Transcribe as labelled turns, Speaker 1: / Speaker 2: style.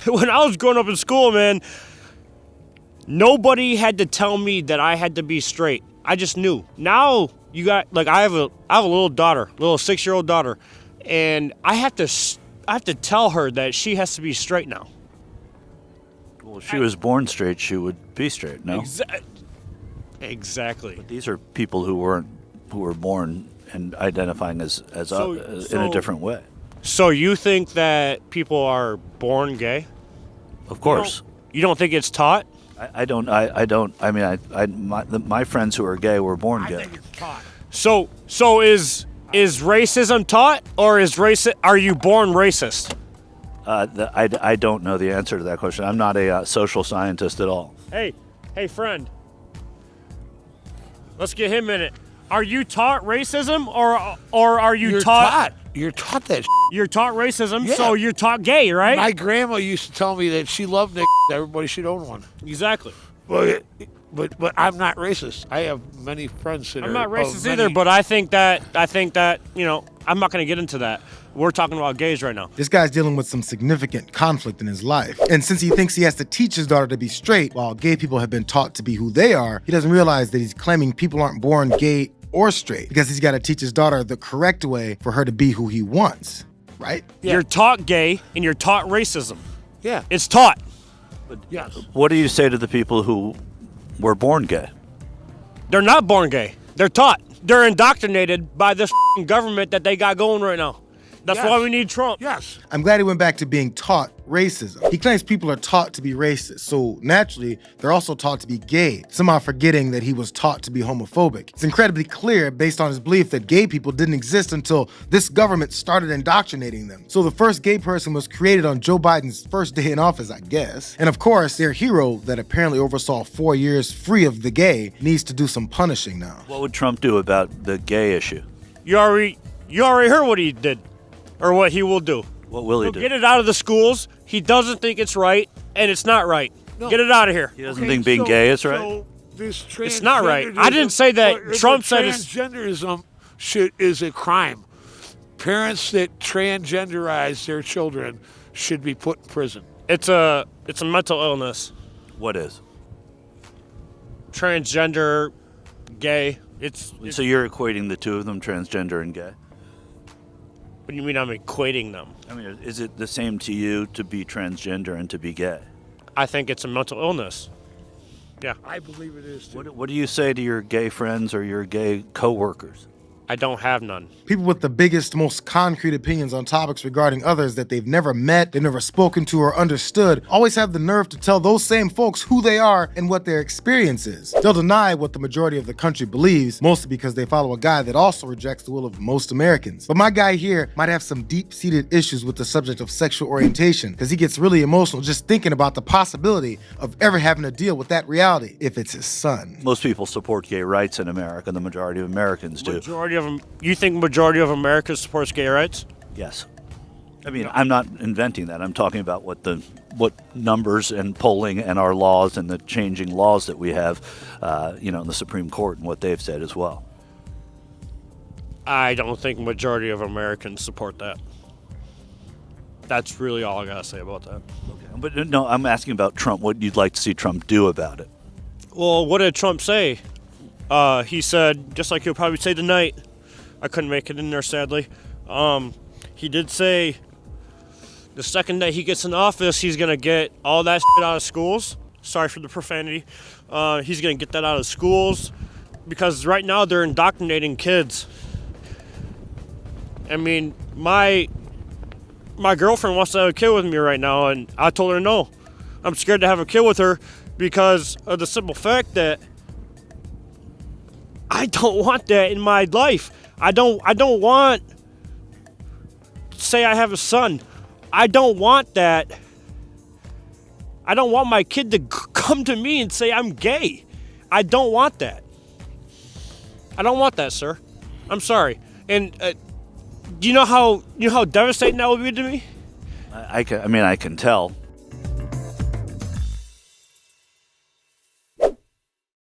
Speaker 1: when I was growing up in school, man, nobody had to tell me that I had to be straight. I just knew. Now you got I have a little daughter, little 6-year-old daughter, and I have to tell her that she has to be straight now.
Speaker 2: Well, if she was born straight, she would be straight. No.
Speaker 1: Exactly.
Speaker 2: But these are people who were born and identifying as in a different way.
Speaker 1: So you think that people are born gay?
Speaker 2: Of course.
Speaker 1: You don't think it's taught?
Speaker 2: I don't. I mean, my friends who are gay were born gay.
Speaker 3: I think it's taught.
Speaker 1: So is racism taught, or are you born racist?
Speaker 2: I don't know the answer to that question. I'm not a social scientist at all.
Speaker 1: Hey, friend. Let's get him in it. Are you taught racism, or are you taught?
Speaker 3: You're taught that.
Speaker 1: You're taught racism,
Speaker 3: Yeah.
Speaker 1: so you're taught gay, right?
Speaker 3: My grandma used to tell me that she loved niggas. Everybody should own one.
Speaker 1: Exactly.
Speaker 3: But I'm not racist. I have many friends that
Speaker 1: I'm
Speaker 3: are.
Speaker 1: not racist either, but I think that I'm not going to get into that. We're talking about gays right now.
Speaker 4: This guy's dealing with some significant conflict in his life. And since he thinks he has to teach his daughter to be straight, while gay people have been taught to be who they are, he doesn't realize that he's claiming people aren't born gay or straight because he's got to teach his daughter the correct way for her to be who he wants, right?
Speaker 3: Yeah.
Speaker 1: You're taught gay and you're taught racism.
Speaker 3: Yeah.
Speaker 1: It's taught.
Speaker 3: Yes.
Speaker 2: What do you say to the people who were born gay?
Speaker 1: They're not born gay. They're taught. They're indoctrinated by this government that they got going right now. That's
Speaker 3: Yes.
Speaker 1: why we need Trump.
Speaker 3: Yes.
Speaker 4: I'm glad he went back to being taught racism. He claims people are taught to be racist, so naturally, they're also taught to be gay, somehow forgetting that he was taught to be homophobic. It's incredibly clear based on his belief that gay people didn't exist until this government started indoctrinating them. So the first gay person was created on Joe Biden's first day in office, I guess. And of course, their hero that apparently oversaw 4 years free of the gay needs to do some punishing now.
Speaker 2: What would Trump do about the gay issue?
Speaker 1: You already heard what he did, or what he will do.
Speaker 2: What will he
Speaker 1: He'll
Speaker 2: do?
Speaker 1: get it out of the schools. He doesn't think it's right, and it's not right.
Speaker 3: No.
Speaker 1: Get it out of here.
Speaker 2: He doesn't think being gay is right?
Speaker 3: So this
Speaker 1: It's not right. I didn't say that.
Speaker 3: But
Speaker 1: Trump said it's-
Speaker 3: transgenderism is a crime. Parents that transgenderize their children should be put in prison.
Speaker 1: It's a mental illness.
Speaker 2: What is?
Speaker 1: Transgender, gay. It's
Speaker 2: So you're equating the two of them, transgender and gay?
Speaker 1: what do you mean I'm equating them?
Speaker 2: I mean, is it the same to you to be transgender and to be gay?
Speaker 1: I think it's a mental illness. Yeah.
Speaker 3: I believe it is too.
Speaker 2: What do you say to your gay friends or your gay coworkers?
Speaker 1: I don't have none.
Speaker 4: People with the biggest, most concrete opinions on topics regarding others that they've never met, they've never spoken to or understood, always have the nerve to tell those same folks who they are and what their experience is. They'll deny what the majority of the country believes, mostly because they follow a guy that also rejects the will of most Americans. But my guy here might have some deep-seated issues with the subject of sexual orientation, because he gets really emotional just thinking about the possibility of ever having to deal with that reality if it's his son.
Speaker 2: Most people support gay rights in America. The majority of Americans do.
Speaker 1: You think majority of America supports gay rights?
Speaker 2: Yes. I mean, I'm not inventing that. I'm talking about what numbers and polling and our laws and the changing laws that we have, in the Supreme Court and what they've said as well.
Speaker 1: I don't think majority of Americans support that. That's really all I gotta say about that.
Speaker 2: Okay. But no, I'm asking about Trump. What you'd like to see Trump do about it?
Speaker 1: Well, what did Trump say? He said, just like he'll probably say tonight, I couldn't make it in there, sadly. He did say the second that he gets in office, he's going to get all that shit out of schools. Sorry for the profanity. He's going to get that out of schools because right now they're indoctrinating kids. I mean, my girlfriend wants to have a kid with me right now, and I told her no. I'm scared to have a kid with her because of the simple fact that I don't want that in my life. I don't want, say I have a son. I don't want that. I don't want my kid to come to me and say I'm gay. I don't want that. I don't want that, sir. I'm sorry. And do you know how devastating that would be to me?
Speaker 2: I can tell.